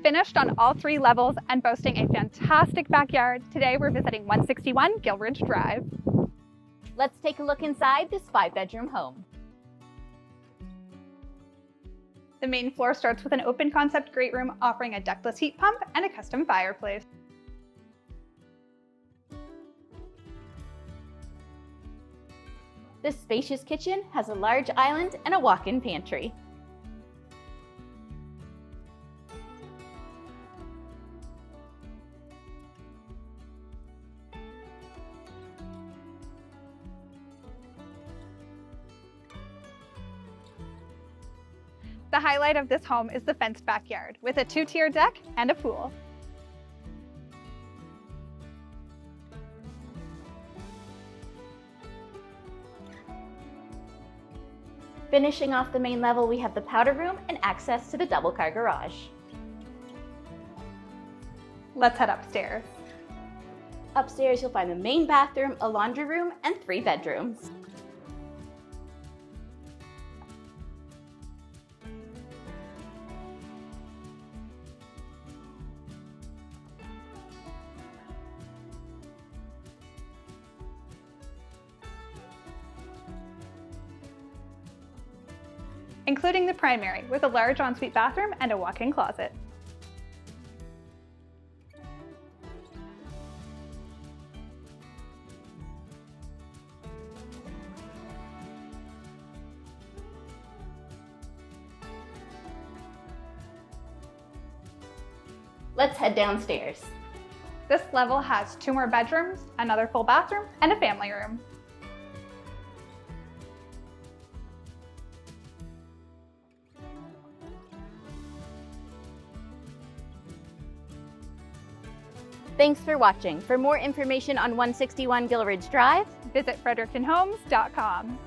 Finished on all 3 levels and boasting a fantastic backyard, today we're visiting 161 Gilridge Drive. Let's take a look inside this 5-bedroom home. The main floor starts with an open concept great room offering a ductless heat pump and a custom fireplace. This spacious kitchen has a large island and a walk-in pantry. The highlight of this home is the fenced backyard with a 2-tier deck and a pool. Finishing off the main level, we have the powder room and access to the double-car garage. Let's head upstairs. Upstairs, you'll find the main bathroom, a laundry room, and 3 bedrooms. Including the primary with a large ensuite bathroom and a walk-in closet. Let's head downstairs. This level has 2 more bedrooms, another full bathroom, and a family room. Thanks for watching. For more information on 161 Gilridge Drive, Visit frederictonhomes.com.